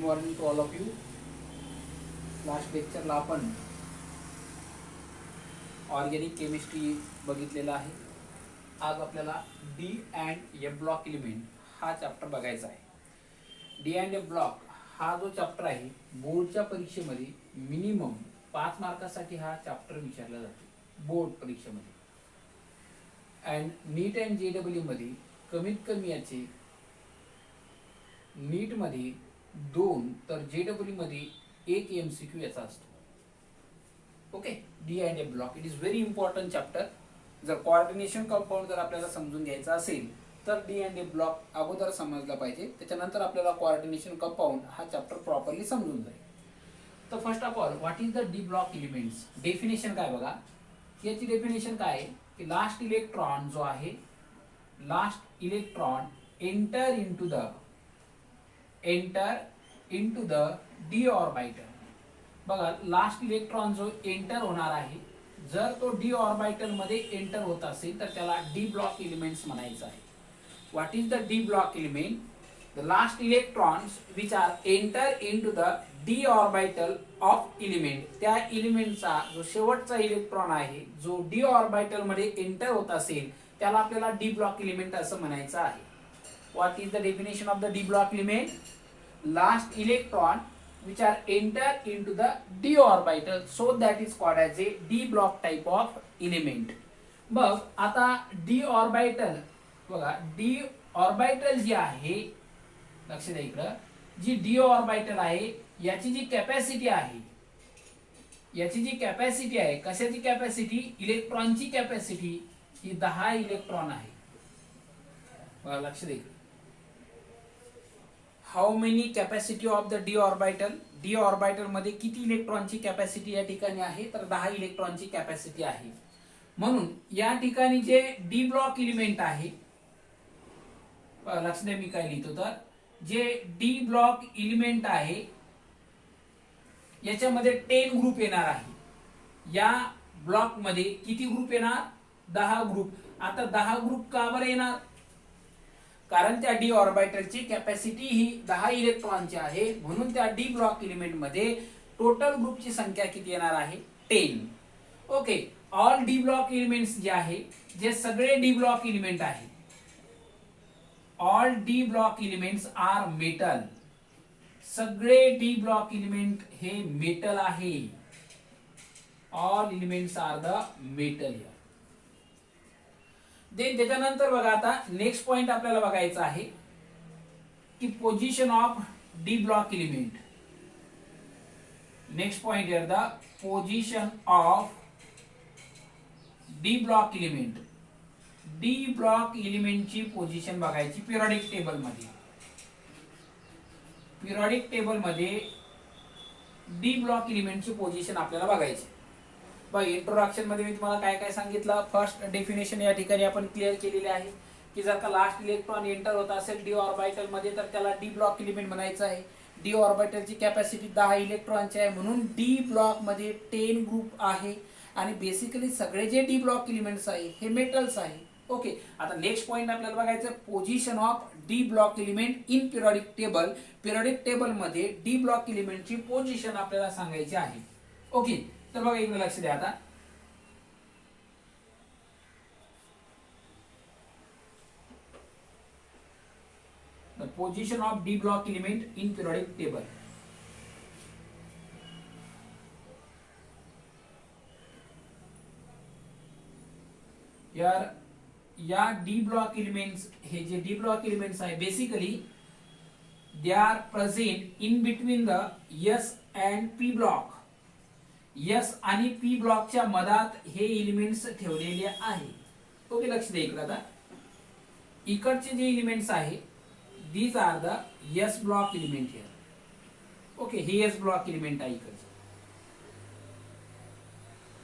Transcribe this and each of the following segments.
Morning to all of you. Last लेक्चरला आपण organic chemistry बघितलेला आहे. आज आपल्याला D and F block element हा चॅप्टर बघायचा आहे. डी अँड एफ ब्लॉक हा जो चॅप्टर आहे बोर्डच्या परीक्षेमध्ये मिनिमम 5 मार्कासाठी हा चॅप्टर विचारला जातो बोर्ड परीक्षेमध्ये. अँड नीट अँड JEE मध्ये कमीत कमी याचे नीट मध्ये 2 तर JEE मध्ये 1 MCQ याचा असतो. Okay, D and F block it is very important chapter. जर कोऑर्डिनेशन कंपाऊंड जर आपल्याला समजून घ्यायचा असेल तर डी अँड एफ ब्लॉक अगोदर समजला पाहिजे, त्याच्यानंतर आपल्याला कोऑर्डिनेशन कंपाऊंड हा चॅप्टर प्रॉपरली समजून जाईल. तर first of all what is the D block elements. Definition काय बघा, याची डेफिनेशन काय आहे की लास्ट इलेक्ट्रॉन जो आहे last electron enter into the D orbital. बघा लास्ट इलेक्ट्रॉन जो एंटर होणार आहे जर तो डी ऑर्बिटल मध्ये एंटर होत असेल तर त्याला डी ब्लॉक एलिमेंट्स म्हणायचं आहे. What is the D block element. The last electrons which are enter into the D orbital of element. त्या एलिमेंटचा जो शेवटचा इलेक्ट्रॉन आहे जो डी ऑर्बिटल मध्ये एंटर होत असेल त्याला आपल्याला डी ब्लॉक एलिमेंट असं म्हणायचं आहे. What is the definition of the D block element. Last electron which are enter into the d orbital, so that is called as a d block type of element. बघ आता d orbital बघा d orbital जी आहे लक्ष द्या इकडं, जी d orbital आहे याची जी capacity आहे कशाची कॅपॅसिटी, इलेक्ट्रॉनची कॅपॅसिटी ही 10 इलेक्ट्रॉन आहे. बघा लक्ष द्या how many capacity of the D orbital. D orbital मध्ये किती इलेक्ट्रॉनची कॅपॅसिटी या ठिकाणी आहे तर 10 इलेक्ट्रॉनची कॅपॅसिटी आहे. म्हणून या ठिकाणी जे डी ब्लॉक एलिमेंट आहे लक्ष द्या मी काय लिहितो तर जे डी ब्लॉक एलिमेंट आहे याच्यामध्ये 10 ग्रुप येणार आहे. या ब्लॉक मध्ये किती ग्रुप येणार 10 ग्रुप. आता 10 ग्रुप का बरं येणार, कारण त्या डी ऑर्बिटलची कॅपॅसिटी ही 10 इलेक्ट्रॉनची आहे. म्हणून त्या डी ब्लॉक एलिमेंट मध्ये टोटल ग्रुपची संख्या किती येणार आहे 10. Okay, all d block elements जे आहे जे सगळे डी ब्लॉक एलिमेंट आहे all d block elements are metal. सगळे डी ब्लॉक एलिमेंट हे मेटल आहे. All elements are the metal. त्याच्यानंतर बघा आता नेक्स्ट पॉइंट आपल्याला बघायचा आहे की position of D block element. Next point here the position of D block element. D block एलिमेंटची position बघायची पिरियडिक टेबल मध्ये. पिरियडिक टेबल मध्ये डी ब्लॉक एलिमेंटची पोझिशन आपल्याला बघायची. इंट्रोडक्शन मध्ये मी तुम्हाला काय काय सांगितलं. फर्स्ट डेफिनेशन या ठिकाणी आपण क्लिअर केलेली आहे की जर का लास्ट इलेक्ट्रॉन एंटर होत असेल डी ऑर्बिटल मध्ये तर त्याला डी ब्लॉक एलिमेंट म्हणायचं आहे. डी ऑर्बिटलची कॅपॅसिटी 10 इलेक्ट्रॉनची आहे म्हणून डी ब्लॉक मध्ये 10 ग्रुप आहे आणि बेसिकली सगळे जे डी ब्लॉक एलिमेंट्स आहे हे मेटल्स आहे. ओके, आता नेक्स्ट पॉइंट आपल्याला बघायचं position of D block element in periodic table. Periodic table मध्ये डी ब्लॉक एलिमेंटची पोझिशन आपल्याला सांगायची आहे. ओके, तर बघा इकडे लक्ष द्या आता. The position of D block element in periodic table. या डी ब्लॉक एलिमेंट्स हे जे डी ब्लॉक एलिमेंट्स आहे basically they are present in between the S and P block. S आणि P ब्लॉकच्या मधात हे एलिमेंट्स ठेवलेले आहे. ओके, लक्ष द्या इकडे आता इकडचे जे एलिमेंट्स आहे these are the S block element here. Okay, हे S block element आहे इकडचे.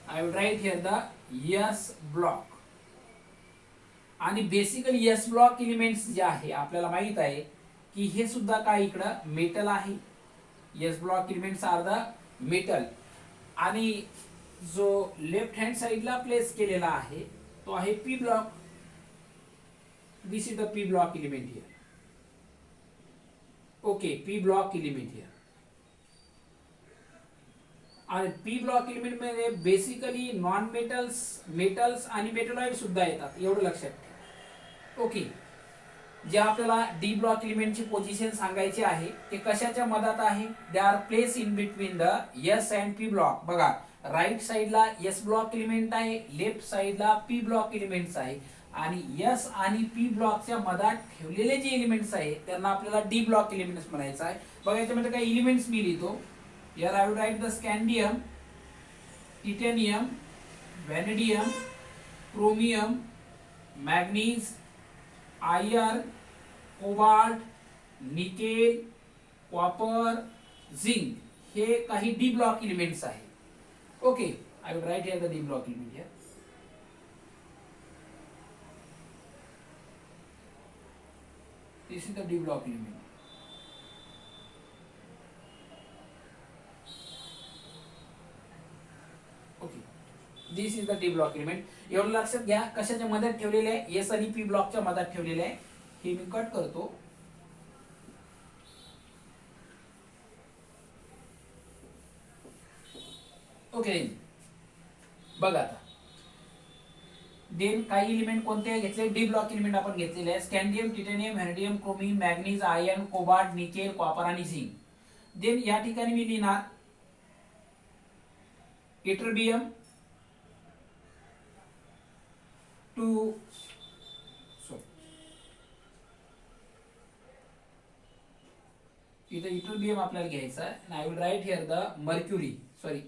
I will write here the S block. आणि बेसिकली S block elements जे आहे आपल्याला माहित आहे की हे सुद्धा काय इकडं मेटल आहे. S block elements are the metal. आणि जो लेफ्ट हँड साइडला प्लेस केलेला आहे तो आहे P block. This is the P block element here. Okay, P block element here. आणि पी ब्लॉक एलिमेंट मध्ये बेसिकली नॉन मेटल्स, मेटल्स आणि मेटलॉइड सुद्धा येतात, एवढं लक्षात ठेवा. ओके, जे आपल्याला डी ब्लॉक एलिमेंटची पोझिशन सांगायची आहे ते कशाच्या मधात आहे? They are place in between the S and P block. बघा, राईट साइडला एस ब्लॉक एलिमेंट आहे, लेफ्ट साइडला पी ब्लॉक एलिमेंट्स आहे, आणि एस आणि पी ब्लॉकच्या मधात ठेवलेले जे एलिमेंट्स आहेत त्यांना आपल्याला डी ब्लॉक एलिमेंट्स म्हणायचं आहे. बघा, याच्यामध्ये काही एलिमेंट्स मी लिहितो. Here I will write the scandium, titanium, vanadium, chromium, manganese, iron, cobalt, nickel, copper, zinc, हे काही डी ब्लॉक एलिमेंट्स आहेत. Okay, I will write here the D block element. Here this is the D block element. Okay, this is the D block element. एवढं लक्षात घ्या, कशाच्या मध्यात ठेवलेले आहे? एस आणि पी ब्लॉकच्या मध्यात ठेवलेले आहे. हे मी कट करतो. ओके, बघा आता देन काही एलिमेंट कोणते घेतले? डी ब्लॉक एलिमेंट आपण घेतलेले आहे. Scandium, titanium, vanadium, chromium, manganese, iron, cobalt, nickel, copper आणि झिंक. देन या ठिकाणी मी लिहिणार इटरबियम टू इथं इटरबियम आपल्याला घ्यायचा आहे. I will write here the mercury, sorry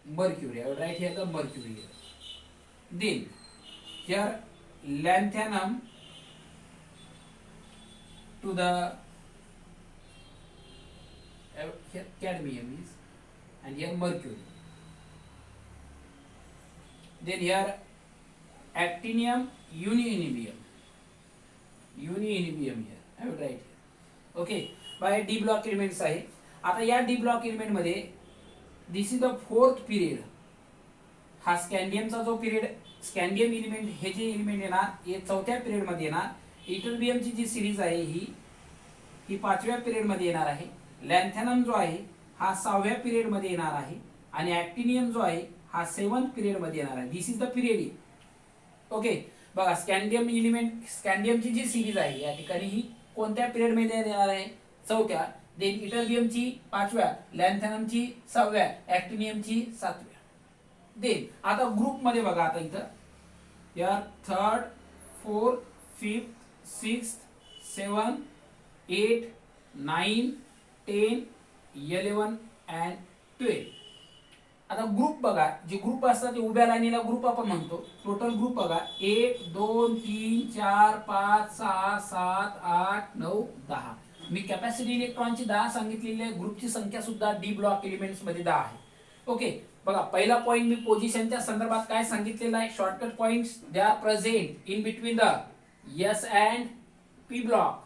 mercury. I will write here the mercury here. Then here lanthanum to the here cadmium is, and here mercury. Then here actinium, unionium here. I will write here. Okay, by D block elements आहे. आता या D block element मध्ये दिस is the fourth period. हा स्कँडियमचा जो period, स्कँडियम element हे जे element येणार हे चौथ्या पिरियड मध्ये येणार. इटरबियमची जी सिरीज आहे ही पाचव्या पिरियड मध्ये येणार आहे. लॅन्थॅनम जो आहे हा 6व्या पिरियड मध्ये येणार आहे, आणि ऍक्टिनियम जो आहे हा 7th पिरियड मध्ये येणार आहे. दिस इज द पिरियड. ओके, बघा, स्कँडियम एलिमेंट, स्कँडियमची जी सिरीज आहे या ठिकाणी ही कोणत्या पिरियड मध्ये येणार आहे? चौथ्या. देन इटरबियमची 5व्या, लॅन्थॅनमची 6व्या, ऍक्टिनियमची 7व्या. देन आता ग्रुप मध्ये बघा, आता इथं या 3rd, 4th, 5th, 6th, 7th, 8, 9, 10, 11 and 12. आता ग्रुप बघा, जे ग्रुप असतात ते उभ्या लाईनीला ग्रुप आपण म्हणतो. टोटल ग्रुप बघा 1 2 3 4 5 6 7 8 9 10. मी कॅपॅसिटी इलेक्ट्रॉनची 10 सांगितलेली आहे. ग्रुपची संख्या सुद्धा डी ब्लॉक एलिमेंट्स मध्ये 10 आहे. ओके, बघा, पहिला पॉइंट मी पोझिशनच्या संदर्भात काय सांगितलेलं आहे? Shortcut points, they are present in between the S and P block.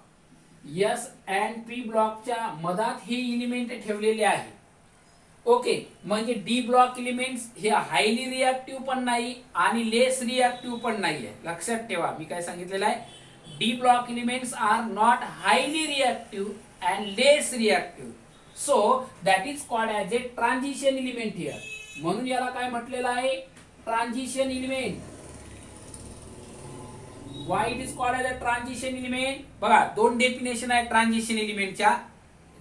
S and P ब्लॉकच्या मधात हे एलिमेंट ठेवलेले आहे. ओके, म्हणजे डी ब्लॉक एलिमेंट्स हे हायली रिएक्टिव्ह पण नाही आणि लेस रिएक्टिव्ह पण नाही आहे. लक्षात ठेवा, मी काय सांगितलेलं आहे? D block elements are not highly reactive and less reactive, so that is called as a transition element here. म्हणून याला काय म्हटलेलं आहे? Transition element. why it is called as a transition element? बघा, दोन डेफिनेशन आहे ट्रान्झिशन एलिमेंटच्या,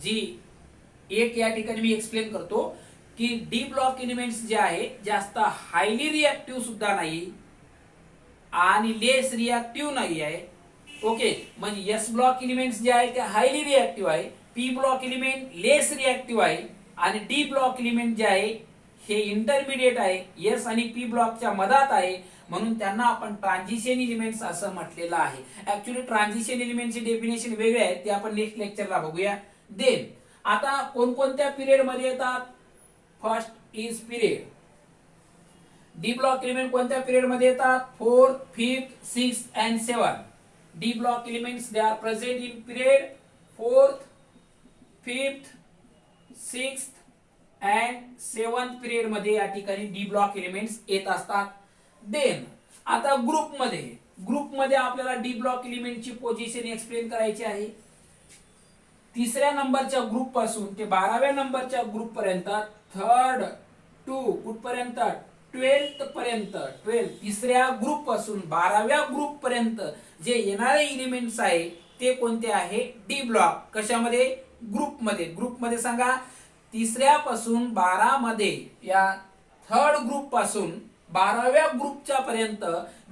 जी एक या ठिकाणी मी एक्सप्लेन करतो की डी ब्लॉक एलिमेंट्स जे आहे जास्त हायली रिएक्टिव्ह सुद्धा नाही आणि लेस रिएक्टिव्ह नाही आहे. ओके, म्हणजे एस ब्लॉक एलिमेंट्स जे आहे ते हायली रिएक्टिव्ह आहे, पी ब्लॉक एलिमेंट लेस रिएक्टिव्ह आहे, आणि डी ब्लॉक एलिमेंट जे आहे हे इंटरमिडिएट आहे, एस आणि पी ब्लॉकच्या मधात आहे, म्हणून त्यांना आपण ट्रान्झिशन एलिमेंट्स असं म्हटलेलं आहे. ऍक्च्युअली ट्रान्झिशन एलिमेंटचे डेफिनेशन वेगळे आहेत, ते आपण नेक्स्ट लेक्चरला बघूया. देन आता कोणकोणत्या पिरियड मध्ये येतात? First is period. D block element कोणत्या पिरियड मध्ये येतात? 4th, 5th, 6th and 7th. D block elements, they are present in period 4th, 5th, 6th and 7th period मध्ये या ठिकाणी D block elements येत असतात. देन आता ग्रुप मध्ये आपल्याला D block element ची पोझिशन एक्सप्लेन करायची आहे. तिसऱ्या नंबरच्या ग्रुप पासून ते 12व्या नंबरच्या ग्रुप पर्यंत, थर्ड टू कुठपर्यंत 12th पर्यंत, 12 तिसऱ्या ग्रुप पासून 12व्या ग्रुप पर्यंत जे येणारे एलिमेंट्स आहे ते कोणते आहे? D block. कशामध्ये? ग्रुपमध्ये सांगा. तिसऱ्या पासून 12 मध्ये या थर्ड ग्रुप पासून 12व्या ग्रुपच्या पर्यंत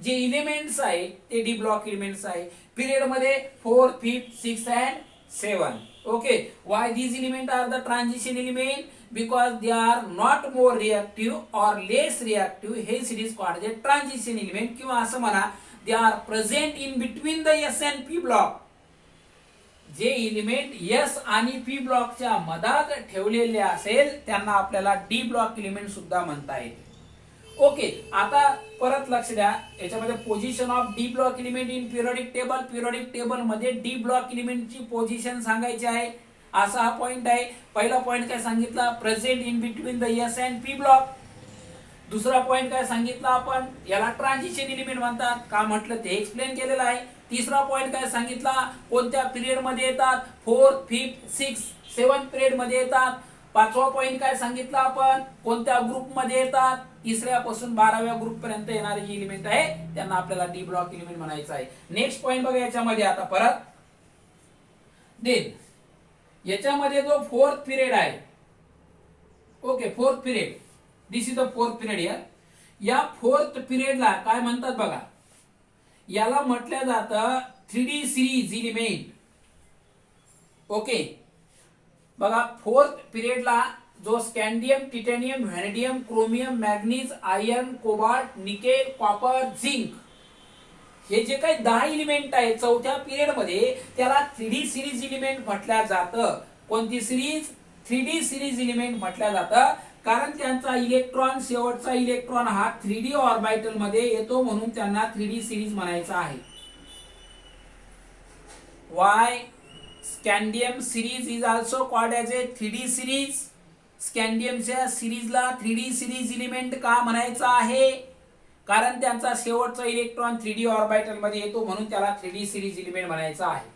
जे एलिमेंट्स आहे ते डी ब्लॉक एलिमेंट्स आहे. पिरियड मध्ये 4th, 5th, 6th and 7. Okay, why these elements are the transition element? Because they are not more reactive or less reactive, hence it is called the transition element. किंवा असं म्हणा, they are present in between the S and P block. जे element S आणि P ब्लॉकच्या मधात ठेवलेले असेल त्यांना आपल्याला डी ब्लॉक एलिमेंट सुद्धा म्हणता येते. ओके, आता परत लक्ष द्या, याच्यामध्ये position of D block element in periodic table. Periodic table मध्ये डी ब्लॉक एलिमेंटची पोझिशन सांगायची आहे. असा हा पॉइंट आहे. पहिला पॉइंट काय सांगितला? Present in between the S and P block. दुसरा पॉइंट काय सांगितला आपण? याला ट्रान्झिशन एलिमेंट म्हणतात. का म्हटलं ते एक्सप्लेन केलेलं आहे. तिसरा पॉइंट काय सांगितला? कोणत्या पिरियड मध्ये येतात? 4th, 5th, 6th, 7th period मध्ये येतात. पाचवा पॉइंट काय सांगितला आपण? कोणत्या ग्रुप मध्ये येतात? तिसऱ्यापासून 12व्या ग्रुप पर्यंत येणारे जे एलिमेंट आहे त्यांना आपल्याला डी ब्लॉक एलिमेंट म्हणायचं आहे. नेक्स्ट पॉइंट बघा याच्यामध्ये आता परत. देन याच्यामध्ये जो 4th पिरियड आहे, okay 4th period, this is the 4th period here. या 4th पिरियडला काय म्हणतात बघा? याला म्हटलं जातं 3D सिरीज एलिमेंट. ओके बघा, 4th पिरियडला जो scandium, titanium, vanadium, chromium, manganese, iron, cobalt, nickel, copper, zinc हे जे काही 10 एलिमेंट आहेत चौथ्या पिरियड मध्ये त्याला 3D सिरीज एलिमेंट म्हटलं जातं. कोणती सिरीज? 3D सिरीज एलिमेंट म्हटलं जातं. कारण त्यांचा इलेक्ट्रॉन, शेवटचा इलेक्ट्रॉन हा 3D ऑर्बिटल मध्ये येतो म्हणून त्यांना 3D सिरीज म्हणायचं आहे. Why scandium series is also called as a 3D series. स्कॅन्डियमच्या सिरीजला 3D सिरीज एलिमेंट का म्हणायचं आहे? कारण त्यांचा शेवटचा इलेक्ट्रॉन 3D ऑर्बिटल मध्ये येतो म्हणून त्याला 3D सिरीज एलिमेंट म्हणायचं आहे.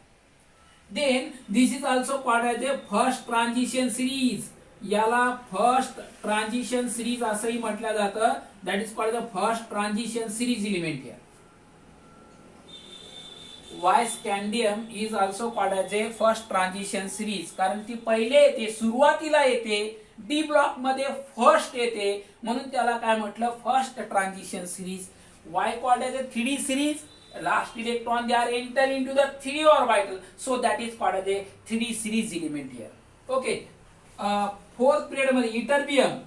Then this is also called as a first transition series. याला फर्स्ट ट्रान्झिशन सिरीज असंही म्हटलं जातं. That is called the first transition series element here. Why scandium is also called as a first transition series? कारण ती पहिले येते, सुरुवातीला येते, डी ब्लॉक मध्ये फर्स्ट येते म्हणून त्याला काय म्हटलं? First transition series. Y called as a 3D series? Last electron they are enter into the 3D orbital, so that is called as a 3D series element here. Okay, 4th period मध्ये ytterbium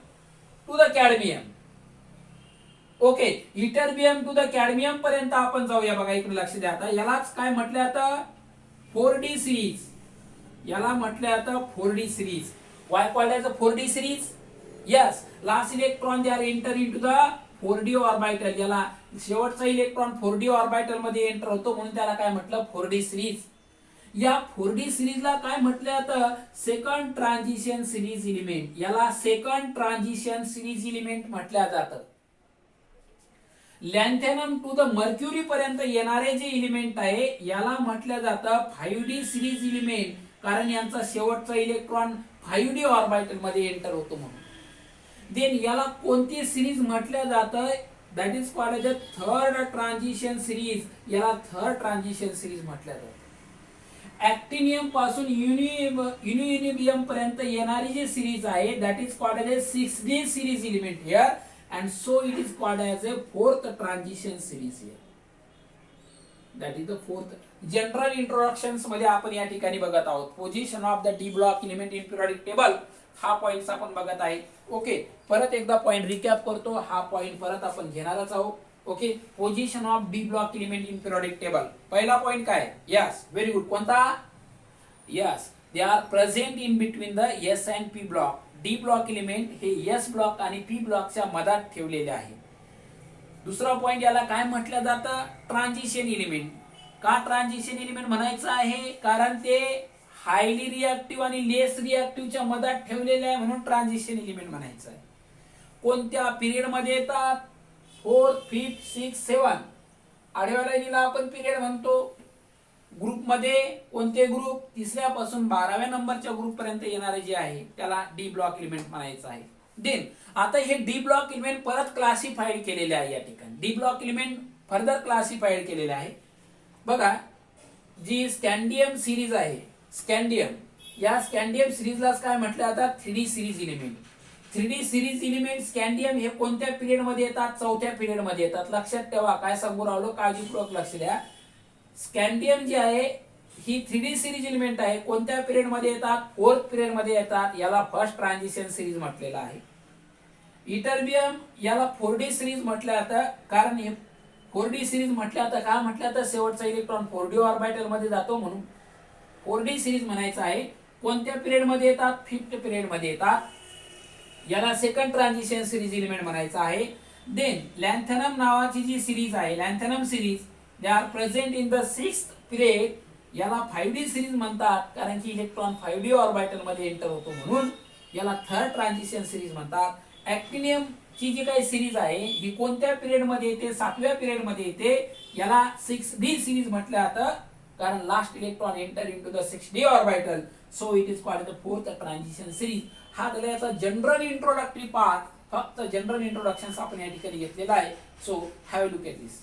to the cadmium. Okay, ytterbium to the cadmium पर्यंत आपण जाऊया. बघा इकडे लक्ष द्या. आता यालाच काय म्हटलं आता? 4D series. याला म्हटलं आता 4D series. Y called as a 4D series? Yes, last electron they are enter into the 4D orbital. याला शेवटचा इलेक्ट्रॉन 4D ऑर्बिटल मध्ये एंटर होतो म्हणून त्याला काय म्हटलं? 4D series. या 4D सिरीजला काय म्हटलं जातं? Second transition series element. याला सेकंड ट्रान्झिशन सिरीज एलिमेंट म्हटलं जातं. लॅन्थेनम टू द मर्क्युरी पर्यंत येणारे जे एलिमेंट आहे याला म्हटलं जातं 5D सिरीज एलिमेंट. कारण यांचा शेवटचा इलेक्ट्रॉन 5D ऑर्बिटल मध्ये एंटर होतो म्हणून. देन याला कोणती सिरीज म्हटलं जातं? That is called as a third transition series. याला थर्ड ट्रान्झिशन सिरीज म्हटलं जातं. ऍक्टिनियम पासून युनियम पर्यंत येणारी जी सिरीज आहे that is called as a 6D series element here, and so it is called as a fourth transition series here. That is the fourth. General introductions मध्ये आपण या ठिकाणी बघत आहोत. Position of the D block element in periodic table हा point आपण बघत आहे. ओके, परत एकदा पॉइंट रिकॅप करतो. हा पॉइंट परत आपण घेणारच आहोत. Okay, position of D block element in periodic table. पहिला पॉइंट काय? Yes, very good. कोणता? Yes, they are present in between the S and P block. D block element हे एस ब्लॉक आणि पी ब्लॉकच्या मधात ठेवलेले आहे. दुसरा पॉइंट, याला काय म्हटलं जातं? Transition element. का ट्रान्झिशन एलिमेंट म्हणायचं आहे? कारण ते हायली रिएक्टिव्ह आणि लेस रिएक्टिव्हच्या मधात ठेवलेले आहे म्हणून ट्रान्झिशन एलिमेंट म्हणायचं आहे. कोणत्या पिरियड मध्ये येतात? 4th, 5th, 6th, 7th. आडव्या लाईनीला आपण पिरियड म्हणतो. ग्रुपमध्ये कोणते ग्रुप तिसऱ्यापासून 12व्या नंबरच्या ग्रुप पर्यंत येणारे जे आहे त्याला डी ब्लॉक एलिमेंट म्हणायचं आहे. देन आता हे डी ब्लॉक एलिमेंट परत क्लासिफाईड केलेले आहे. या ठिकाणी D block element further classified केलेले आहे. बघा, जी स्कॅन्डियम सिरीज आहे, स्कॅन्डियम, या स्कॅन्डियम सिरीजलाच काय म्हटलं जातात, 3D series element. 3D series element scandium हे कोणत्या पिरियड मध्ये येतात, चौथ्या पिरियड मध्ये येतात. लक्षात ठेवा, काय सांगू राहिलो, काळजीपूर्वक लक्ष द्या. स्कॅन्डियम जी आहे ही 3D सिरीज एलिमेंट आहे. कोणत्या पिरियड मध्ये येतात, फोर्थ पिरियड मध्ये येतात. याला फर्स्ट ट्रान्झिशन सिरीज म्हटलेलं आहे. इटरबियम याला 4D सिरीज म्हटलं जातं, कारण 4D सिरीज म्हटलं जातं, का म्हटलं तर शेवटचा इलेक्ट्रॉन 4D ऑर्बिटल मध्ये जातो म्हणून 4D सिरीज म्हणायचं आहे. कोणत्या पिरियड मध्ये येतात, फिफ्थ पिरियड मध्ये येतात. याला सेकंड ट्रान्झिशन सिरीज एलिमेंट म्हणायचं आहे. देन लॅन्थनम नावाची जी सिरीज आहे, lanthanum series, they are present in the sixth period. याला 5D सिरीज म्हणतात, कारण की इलेक्ट्रॉन 5D ऑर्बिटल मध्ये एंटर होतो म्हणून याला थर्ड ट्रान्झिशन सिरीज म्हणतात. ऍक्टिनियम ची जी काही सिरीज आहे ही कोणत्या पिरियड मध्ये येते, 7व्या पिरियड मध्ये येते. याला 6D सिरीज म्हटलं जातं, कारण last electron enter into the 6D orbital, so it is called the fourth transition series. हा झाला याचा जनरल इंट्रोडक्टरी पार्ट. फक्त जनरल इंट्रोडक्शन आपण या ठिकाणी घेतलेला आहे. So have a look at this.